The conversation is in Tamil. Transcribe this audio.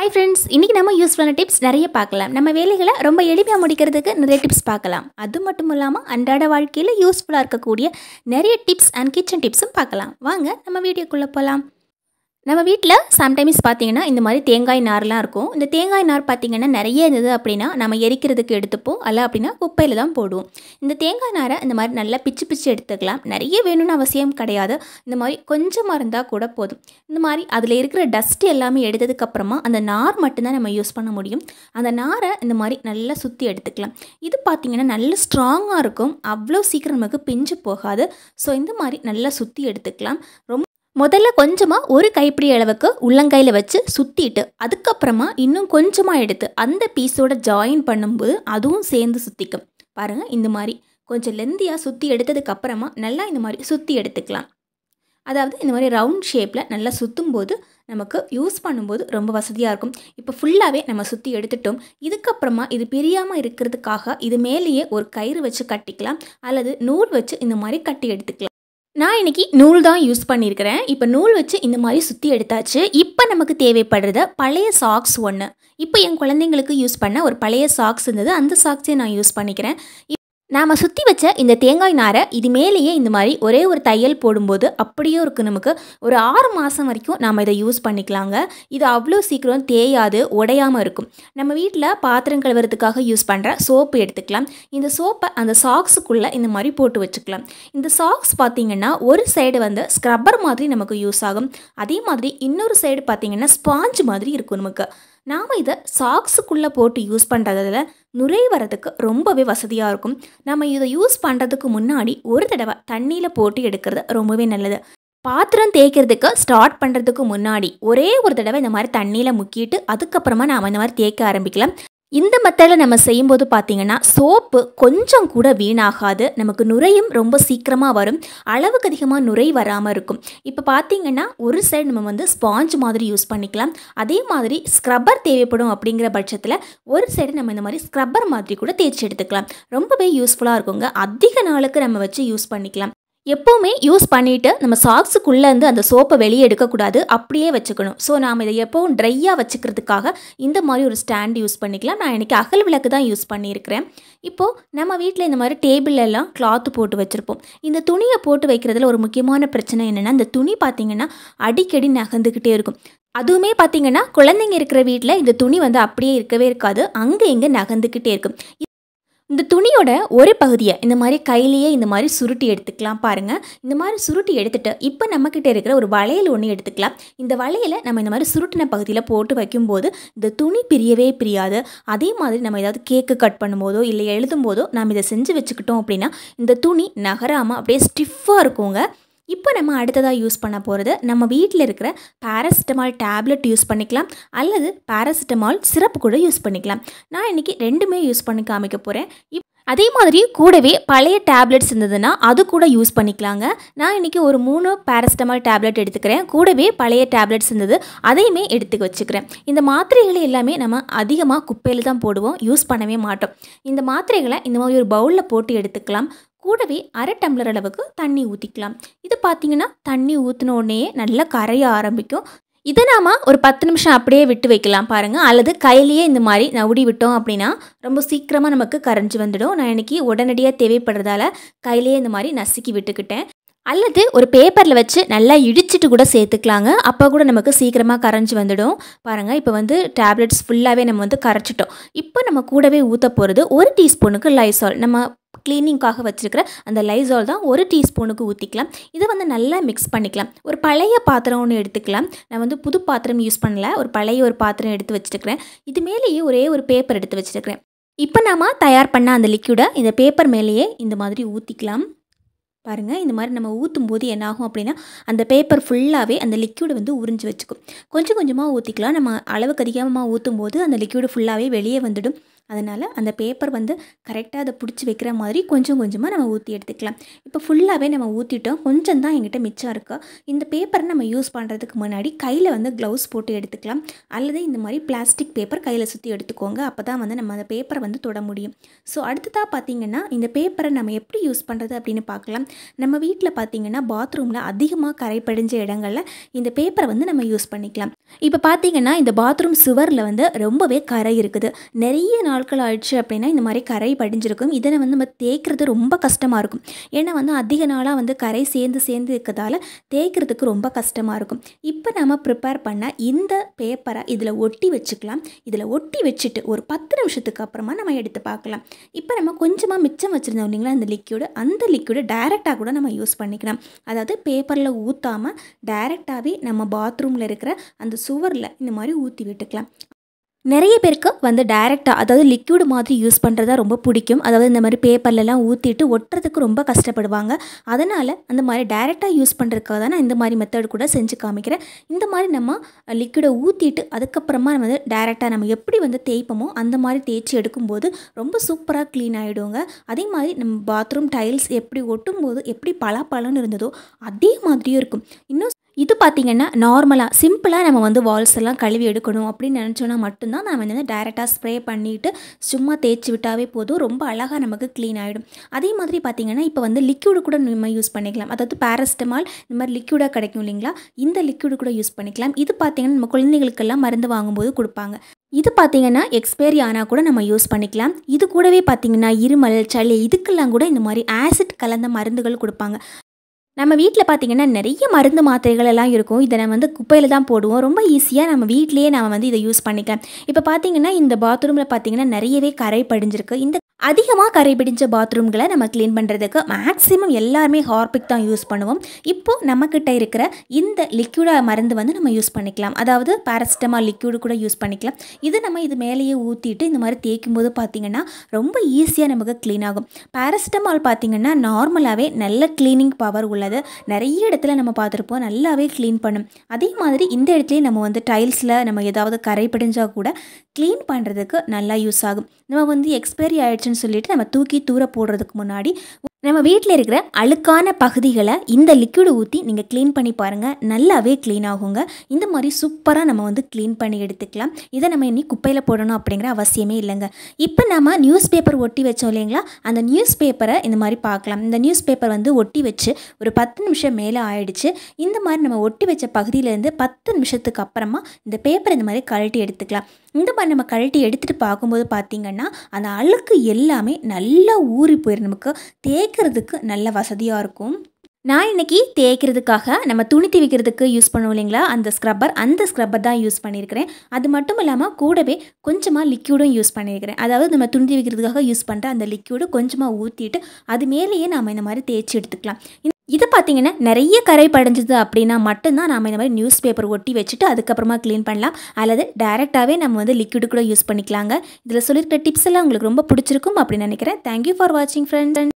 ஹாய் ஃப்ரெண்ட்ஸ், இன்றைக்கி நம்ம யூஸ்ஃபுல்லான டிப்ஸ் நிறைய பார்க்கலாம். நம்ம வேலைகளை ரொம்ப எளிமையாக முடிக்கிறதுக்கு நிறைய டிப்ஸ் பார்க்கலாம். அது மட்டும் இல்லாமல் அன்றாட வாழ்க்கையில் யூஸ்ஃபுல்லாக இருக்கக்கூடிய நிறைய டிப்ஸ் அண்ட் கிச்சன் டிப்ஸும் பார்க்கலாம். வாங்க நம்ம வீடியோக்குள்ளே போகலாம். நம்ம வீட்டில் சம்டைம்ஸ் பார்த்திங்கன்னா இந்த மாதிரி தேங்காய் நார்லாம் இருக்கும். இந்த தேங்காய் நார் பார்த்திங்கன்னா நிறைய இருந்தது அப்படின்னா நம்ம எரிக்கிறதுக்கு எடுத்துப்போம், அல்ல அப்படின்னா குப்பையில் தான் போடுவோம். இந்த தேங்காய் நாரை இந்த மாதிரி நல்லா பிச்சு பிச்சு எடுத்துக்கலாம். நிறைய வேணும்னு அவசியம் கிடையாது, இந்த மாதிரி கொஞ்சமாக இருந்தால் கூட போதும். இந்த மாதிரி அதில் இருக்கிற டஸ்ட் எல்லாமே எடுத்ததுக்கப்புறமா அந்த நார் மட்டும்தான் நம்ம யூஸ் பண்ண முடியும். அந்த நாரை இந்த மாதிரி நல்லா சுற்றி எடுத்துக்கலாம். இது பார்த்திங்கன்னா நல்ல ஸ்ட்ராங்காக இருக்கும், அவ்வளோ சீக்கிரம் நமக்கு பிஞ்சு போகாது. ஸோ இந்த மாதிரி நல்லா சுற்றி எடுத்துக்கலாம். முதல்ல கொஞ்சமாக ஒரு கைப்பிடி அளவுக்கு உள்ளங்கையில் வச்சு சுற்றிட்டு அதுக்கப்புறமா இன்னும் கொஞ்சமாக எடுத்து அந்த பீஸோட ஜாயின் பண்ணும்போது அதுவும் சேர்ந்து சுற்றிக்கும். பாருங்கள், இந்த மாதிரி கொஞ்சம் லெந்தியாக சுற்றி எடுத்ததுக்கப்புறமா நல்லா இந்த மாதிரி சுற்றி எடுத்துக்கலாம். அதாவது இந்த மாதிரி ரவுண்ட் ஷேப்பில் நல்லா சுற்றும் போது நமக்கு யூஸ் பண்ணும்போது ரொம்ப வசதியாக இருக்கும். இப்போ ஃபுல்லாகவே நம்ம சுற்றி எடுத்துட்டோம். இதுக்கப்புறமா இது பிரியாமல் இருக்கிறதுக்காக இது மேலேயே ஒரு கயிறு வச்சு கட்டிக்கலாம், அல்லது நூல் வச்சு இந்த மாதிரி கட்டி எடுத்துக்கலாம். நான் இன்றைக்கி நூல் தான் யூஸ் பண்ணியிருக்கிறேன். இப்போ நூல் வச்சு இந்த மாதிரி சுற்றி எடுத்தாச்சு. இப்போ நமக்கு தேவைப்படுறது பழைய சாக்ஸ் ஒன்று. இப்போ என் குழந்தைங்களுக்கு யூஸ் பண்ண ஒரு பழைய சாக்ஸ் இருந்தது, அந்த சாக்ஸே நான் யூஸ் பண்ணிக்கிறேன். நாம் சுற்றி வச்ச இந்த தேங்காய் நாரை இது மேலேயே இந்த மாதிரி ஒரே ஒரு தையல் போடும்போது அப்படியே இருக்குது. நமக்கு ஒரு 6 மாதம் வரைக்கும் நாம் இதை யூஸ் பண்ணிக்கலாங்க. இது அவ்வளோ சீக்கிரம் தேயாது, உடையாமல் இருக்கும். நம்ம வீட்டில் பாத்திரம் கழுவுறதுக்காக யூஸ் பண்ணுற சோப்பு எடுத்துக்கலாம். இந்த சோப்பை அந்த சாக்ஸுக்குள்ளே இந்த மாதிரி போட்டு வச்சுக்கலாம். இந்த சாக்ஸ் பார்த்திங்கன்னா ஒரு சைடு வந்து ஸ்க்ரப்பர் மாதிரி நமக்கு யூஸ் ஆகும், அதே மாதிரி இன்னொரு சைடு பார்த்திங்கன்னா ஸ்பாஞ்ச் மாதிரி இருக்கும். நமக்கு நாம் இதை சாக்ஸுக்குள்ளே போட்டு யூஸ் பண்ணுறதில் நுரை வரதுக்கு ரொம்பவே வசதியாக இருக்கும். நம்ம இதை யூஸ் பண்ணுறதுக்கு முன்னாடி ஒரு தடவை தண்ணியில் போட்டு எடுக்கிறது ரொம்பவே நல்லது. பாத்திரம் தேய்க்கிறதுக்கு ஸ்டார்ட் பண்ணுறதுக்கு முன்னாடி ஒரே ஒரு தடவை இந்த மாதிரி தண்ணியில் முக்கிட்டு அதுக்கப்புறமா நாம் இந்த மாதிரி தேய்க்க ஆரம்பிக்கலாம். இந்த மெத்தடில் நம்ம செய்யும்போது பார்த்திங்கன்னா சோப்பு கொஞ்சம் கூட வீணாகாது, நமக்கு நுரையும் ரொம்ப சீக்கிரமாக வரும், அளவுக்கு அதிகமாக நுரை வராமல் இருக்கும். இப்போ பார்த்திங்கன்னா ஒரு சைடு நம்ம வந்து ஸ்பாஞ்ச் மாதிரி யூஸ் பண்ணிக்கலாம், அதே மாதிரி ஸ்க்ரப்பர் தேவைப்படும். அப்படிங்கிற பட்சத்தில் ஒரு சைடு நம்ம இந்த மாதிரி ஸ்க்ரப்பர் மாதிரி கூட தேய்ச்சி எடுத்துக்கலாம். ரொம்பவே யூஸ்ஃபுல்லாக இருக்குங்க. அதிக நாளுக்கு நம்ம வச்சு யூஸ் பண்ணிக்கலாம். எப்போவுமே யூஸ் பண்ணிவிட்டு நம்ம சாக்ஸுக்குள்ளேருந்து அந்த சோப்பை வெளியே எடுக்கக்கூடாது, அப்படியே வச்சுக்கணும். ஸோ நாம் இதை எப்போவும் ட்ரையாக வச்சுக்கிறதுக்காக இந்த மாதிரி ஒரு ஸ்டாண்ட் யூஸ் பண்ணிக்கலாம். நான் இன்றைக்கி அகல் விளக்கு தான் யூஸ் பண்ணியிருக்கிறேன். இப்போது நம்ம வீட்டில் இந்த மாதிரி டேபிளெல்லாம் கிளாத்து போட்டு வச்சுருப்போம். இந்த துணியை போட்டு வைக்கிறதுல ஒரு முக்கியமான பிரச்சனை என்னென்னா, இந்த துணி பார்த்திங்கன்னா அடிக்கடி நகர்ந்துக்கிட்டே இருக்கும். அதுவுமே பார்த்திங்கன்னா குழந்தைங்க இருக்கிற வீட்டில் இந்த துணி வந்து அப்படியே இருக்கவே இருக்காது, அங்கே இங்கே நகர்ந்துக்கிட்டே இருக்கும். இந்த துணியோட ஒரு பகுதியை இந்த மாதிரி கையிலேயே இந்த மாதிரி சுருட்டி எடுத்துக்கலாம். பாருங்கள், இந்த மாதிரி சுருட்டி எடுத்துகிட்டு இப்போ நம்மக்கிட்ட இருக்கிற ஒரு வளையல் ஒன்று எடுத்துக்கலாம். இந்த வளையலை நம்ம இந்த மாதிரி சுருட்டின பகுதியில் போட்டு வைக்கும்போது இந்த துணி பிரியவே பிரியாது. அதே மாதிரி நம்ம ஏதாவது கேக்கு கட் பண்ணும்போதோ இல்லை எழுதும் போதோ நம்ம இதை செஞ்சு வச்சுக்கிட்டோம் அப்படின்னா இந்த துணி நகராமல் அப்படியே ஸ்டிஃபாக இருக்குங்க. இப்போ நம்ம அடுத்ததாக யூஸ் பண்ண போகிறது நம்ம வீட்டில் இருக்கிற பேராசிட்டமால் டேப்லெட் யூஸ் பண்ணிக்கலாம், அல்லது பேராசிட்டமால் சிரப்பு கூட யூஸ் பண்ணிக்கலாம். நான் இன்றைக்கி ரெண்டுமே யூஸ் பண்ணி காமிக்க போகிறேன். அதே மாதிரி கூடவே பழைய டேப்லெட்ஸ் இருந்ததுன்னா அது கூட யூஸ் பண்ணிக்கலாங்க. நான் இன்றைக்கி ஒரு 3 பேராசிட்டமால் டேப்லெட் எடுத்துக்கிறேன். கூடவே பழைய டேப்லெட்ஸ் இருந்தது, அதையுமே எடுத்து வச்சுக்கிறேன். இந்த மாத்திரைகளை எல்லாமே நம்ம அதிகமாக குப்பையில் தான் போடுவோம், யூஸ் பண்ணவே மாட்டோம். இந்த மாத்திரைகளை இந்த மாதிரி ஒரு பவுலில் போட்டு எடுத்துக்கலாம். கூடவே 1/2 டம்ளர் அளவுக்கு தண்ணி ஊற்றிக்கலாம். இது பார்த்திங்கன்னா தண்ணி ஊற்றின உடனே நல்லா கரைய ஆரம்பிக்கும். இதை நாம் ஒரு 10 நிமிஷம் அப்படியே விட்டு வைக்கலாம் பாருங்கள், அல்லது கையிலேயே இந்த மாதிரி நவுடி விட்டோம் அப்படின்னா ரொம்ப சீக்கிரமாக நமக்கு கரைஞ்சி வந்துடும். நான் இன்றைக்கி உடனடியாக தேவைப்படுறதால கையிலேயே இந்த மாதிரி நசுக்கி விட்டுக்கிட்டேன். அல்லது ஒரு பேப்பரில் வச்சு நல்லா இடிச்சிட்டு கூட சேர்த்துக்கலாங்க, அப்போ கூட நமக்கு சீக்கிரமாக கரைஞ்சி வந்துடும். பாருங்கள், இப்போ வந்து டேப்லெட்ஸ் ஃபுல்லாகவே நம்ம வந்து கரைச்சிட்டோம். இப்போ நம்ம கூடவே ஊற்ற போகிறது 1 டீஸ்பூனுக்கு லைசால். நம்ம க்ளீனிங்காக வச்சுருக்கிற அந்த லைசால் தான் 1 டீஸ்பூனுக்கு ஊற்றிக்கலாம். இதை வந்து நல்லா மிக்ஸ் பண்ணிக்கலாம். ஒரு பழைய பாத்திரம் ஒன்று எடுத்துக்கலாம். நான் வந்து புது பாத்திரம் யூஸ் பண்ணல, ஒரு பழைய ஒரு பாத்திரம் எடுத்து வச்சுருக்கிறேன். இது மேலேயே ஒரே ஒரு பேப்பர் எடுத்து வச்சுருக்கிறேன். இப்போ நாம் தயார் பண்ண அந்த லிக்யூடை இந்த பேப்பர் மேலேயே இந்த மாதிரி ஊற்றிக்கலாம். பாருங்கள், இந்த மாதிரி நம்ம ஊற்றும் போது என்னாகும் அப்படின்னா அந்த பேப்பர் ஃபுல்லாகவே அந்த லிக்யூடை வந்து உறிஞ்சி வச்சுக்கும். கொஞ்சம் கொஞ்சமாக ஊற்றிக்கலாம். நம்ம அளவுக்கு அதிகமாக ஊற்றும் போது அந்த லிக்யூடு ஃபுல்லாகவே வெளியே வந்துடும். அதனால் அந்த பேப்பர் வந்து கரெக்டாக அதை பிடிச்சி வைக்கிற மாதிரி கொஞ்சம் கொஞ்சமாக நம்ம ஊற்றி எடுத்துக்கலாம். இப்போ ஃபுல்லாகவே நம்ம ஊற்றிட்டோம், கொஞ்சம் தான் எங்கிட்ட மிச்சம் இருக்கா. இந்த பேப்பரை நம்ம யூஸ் பண்ணுறதுக்கு முன்னாடி கையில் வந்து க்ளவுஸ் போட்டு எடுத்துக்கலாம், அல்லது இந்த மாதிரி பிளாஸ்டிக் பேப்பர் கையில் சுற்றி எடுத்துக்கோங்க. அப்போ தான் வந்து நம்ம அந்த பேப்பரை வந்து தொட முடியும். ஸோ அடுத்ததாக பார்த்திங்கன்னா இந்த பேப்பரை நம்ம எப்படி யூஸ் பண்ணுறது அப்படின்னு பார்க்கலாம். நம்ம வீட்டில் பார்த்திங்கன்னா பாத்ரூமில் அதிகமாக கரை படிஞ்ச இடங்களில் இந்த பேப்பரை வந்து நம்ம யூஸ் பண்ணிக்கலாம். இப்போ பார்த்திங்கன்னா இந்த பாத்ரூம் சுவரில் வந்து ரொம்பவே கரை இருக்குது. நிறைய நாட்கள் ஆயிடுச்சு அப்படின்னா இந்த மாதிரி கரை படிஞ்சிருக்கும். இதனை வந்து நம்ம தேய்க்கிறது ரொம்ப கஷ்டமாக இருக்கும். ஏன்னா வந்து அதிக நாளாக வந்து கரை சேர்ந்து இருக்கிறதால தேய்க்கிறதுக்கு ரொம்ப கஷ்டமாக இருக்கும். இப்போ நம்ம ப்ரிப்பேர் பண்ண இந்த பேப்பரை இதில் ஒட்டி வச்சுக்கலாம். இதில் ஒட்டி வச்சுட்டு ஒரு 10 நிமிஷத்துக்கு அப்புறமா நம்ம எடுத்து பார்க்கலாம். இப்போ நம்ம கொஞ்சமாக மிச்சம் வச்சுருந்தோம் இல்லைங்களா அந்த லிக்யூடு, அந்த லிக்யூடு டைரெக்டாக கூட நம்ம யூஸ் பண்ணிக்கலாம். அதாவது பேப்பரில் ஊற்றாமல் டைரெக்டாகவே நம்ம பாத்ரூமில் இருக்கிற அந்த சுவரில் இந்த மாதிரி ஊற்றி விட்டுக்கலாம். நிறைய பேருக்கு வந்து டைரெக்டாக அதாவது லிக்யூடு மாதிரி யூஸ் பண்ணுறதா ரொம்ப பிடிக்கும். அதாவது இந்த மாதிரி பேப்பர்லலாம் ஊற்றிட்டு ஒட்டுறதுக்கு ரொம்ப கஷ்டப்படுவாங்க. அதனால் அந்த மாதிரி டைரெக்டாக யூஸ் பண்ணுறதுக்காக தான் நான் இந்த மாதிரி மெத்தட் கூட செஞ்சு காமிக்கிறேன். இந்த மாதிரி நம்ம லிக்யூடை ஊற்றிட்டு அதுக்கப்புறமா நம்ம வந்து டைரெக்டாக நம்ம எப்படி வந்து தேய்ப்போமோ அந்த மாதிரி தேய்ச்சி எடுக்கும்போது ரொம்ப சூப்பராக க்ளீன் ஆகிடுங்க. அதே மாதிரி நம்ம பாத்ரூம் டைல்ஸ் எப்படி ஒட்டும்போது எப்படி பலாப்பழம்னு இருந்ததோ அதே மாதிரியும் இருக்கும். இன்னும் இது பார்த்திங்கன்னா நார்மலாக சிம்பிளாக நம்ம வந்து வால்ஸ் எல்லாம் கழுவி எடுக்கணும் அப்படின்னு நினச்சோன்னா மட்டும்தான் நம்ம வந்து டைரெக்டாக ஸ்ப்ரே பண்ணிவிட்டு சும்மா தேய்ச்சி விட்டாவே போதும், ரொம்ப அழகாக நமக்கு க்ளீன் ஆகிடும். அதே மாதிரி பார்த்திங்கன்னா இப்போ வந்து லிக்யூடு கூட நம்ம யூஸ் பண்ணிக்கலாம். அதாவது பேராசிட்டமால் இந்த மாதிரி லிக்யூடாக கிடைக்கும் இல்லைங்களா, இந்த லிக்யூடு கூட யூஸ் பண்ணிக்கலாம். இது பார்த்திங்கன்னா நம்ம குழந்தைகளுக்கெல்லாம் மருந்து வாங்கும்போது கொடுப்பாங்க. இது பார்த்திங்கன்னா எக்ஸ்பைரி ஆனால் கூட நம்ம யூஸ் பண்ணிக்கலாம். இது கூடவே பார்த்திங்கன்னா இருமல், சளி இதுக்கெல்லாம் கூட இந்த மாதிரி ஆசிட் கலந்த மருந்துகள் கொடுப்பாங்க. நம்ம வீட்டில் பார்த்திங்கன்னா நிறைய மருந்து மாத்திரைகள் எல்லாம் இருக்கும். இதை நம்ம வந்து குப்பையில் தான் போடுவோம். ரொம்ப ஈஸியாக நம்ம வீட்டிலேயே நம்ம வந்து இதை யூஸ் பண்ணிக்கலாம். இப்போ பார்த்திங்கன்னா இந்த பாத்ரூமில் பார்த்திங்கன்னா நிறையவே கரை படிஞ்சிருக்கு. இந்த அதிகமாக கரை பிடிஞ்ச பாத்ரூம்களை நம்ம க்ளீன் பண்ணுறதுக்கு மேக்ஸிமம் எல்லாருமே ஹார்பிக் தான் யூஸ் பண்ணுவோம். இப்போது நம்மக்கிட்ட இருக்கிற இந்த லிக்யூடா மருந்து வந்து நம்ம யூஸ் பண்ணிக்கலாம். அதாவது பேராசிட்டமால் லிக்யூடு கூட யூஸ் பண்ணிக்கலாம். இது மேலேயே ஊற்றிட்டு இந்த மாதிரி தேய்க்கும் போது பார்த்திங்கன்னா ரொம்ப ஈஸியாக நமக்கு க்ளீன் ஆகும். பேராசிட்டமால் பார்த்திங்கன்னா நார்மலாகவே நல்ல க்ளீனிங் பவர் உள்ளது. நிறைய இடத்துல நம்ம பார்த்துருப்போம், நல்லாவே க்ளீன் பண்ணும். அதே மாதிரி இந்த இடத்துலையும் நம்ம வந்து டைல்ஸில் நம்ம ஏதாவது கரை படிஞ்சால் கூட க்ளீன் பண்ணுறதுக்கு நல்லா யூஸ் ஆகும். நம்ம வந்து எக்ஸ்பைரி ஆகிடுச்சுன்னு சொல்லிட்டு நம்ம தூக்கி தூர போடுறதுக்கு முன்னாடி நம்ம வீட்டில் இருக்கிற அழுக்கான பகுதிகளை இந்த லிக்விடு ஊற்றி நீங்கள் க்ளீன் பண்ணி பாருங்கள், நல்லாவே க்ளீன் ஆகுங்க. இந்த மாதிரி சூப்பராக நம்ம வந்து க்ளீன் பண்ணி எடுத்துக்கலாம். இதை நம்ம இனி குப்பையில் போடணும் அப்படிங்கிற அவசியமே இல்லைங்க. இப்போ நம்ம நியூஸ் பேப்பர் ஒட்டி வச்சோம் இல்லைங்களா, அந்த நியூஸ் பேப்பரை இந்த மாதிரி பார்க்கலாம். இந்த நியூஸ் பேப்பர் வந்து ஒட்டி வச்சு ஒரு 10 நிமிஷம் மேலே ஆயிடுச்சு. இந்த மாதிரி நம்ம ஒட்டி வச்ச பகுதியிலேருந்து 10 நிமிஷத்துக்கு அப்புறமா இந்த பேப்பரை இந்த மாதிரி கழட்டி எடுத்துக்கலாம். இந்த மாதிரி நம்ம கழட்டி எடுத்துகிட்டு பார்க்கும்போது பார்த்திங்கன்னா அந்த அழுக்கு எல்லாமே நல்லா ஊறி போயிடும், நமக்கு தேய்க்கிறதுக்கு நல்ல வசதியாக இருக்கும். நான் இன்றைக்கி தேய்க்கிறதுக்காக நம்ம துணி துவைக்கிறதுக்கு யூஸ் பண்ணுவோம் இல்லைங்களா அந்த ஸ்க்ரப்பர் தான் யூஸ் பண்ணியிருக்கிறேன். அது மட்டும் இல்லாமல் கூடவே கொஞ்சமாக லிக்யூடும் யூஸ் பண்ணியிருக்கிறேன். அதாவது நம்ம துணி துவைக்கிறதுக்காக யூஸ் பண்ணுற அந்த லிக்யூடு கொஞ்சமாக ஊற்றிட்டு அது மேலேயே நாம் இந்த மாதிரி தேய்ச்சி எடுத்துக்கலாம். இது பார்த்திங்கன்னா நிறைய கரை படைஞ்சது அப்படின்னா மட்டும்தான் நாம் இந்த மாதிரி நியூஸ் பேப்பர் ஒட்டி வச்சுட்டு அதுக்கப்புறமா க்ளீன் பண்ணலாம். அல்லது டைரெக்டாகவே நம்ம வந்து லிக்விடு கூட யூஸ் பண்ணிக்கலாங்க. இதில் சொல்லியிருக்கிற டிப்ஸ் எல்லாம் உங்களுக்கு ரொம்ப பிடிச்சிருக்கும் அப்படின்னு நினைக்கிறேன். தேங்க்யூ ஃபார் வாட்சிங் ஃப்ரெண்ட்ஸ்.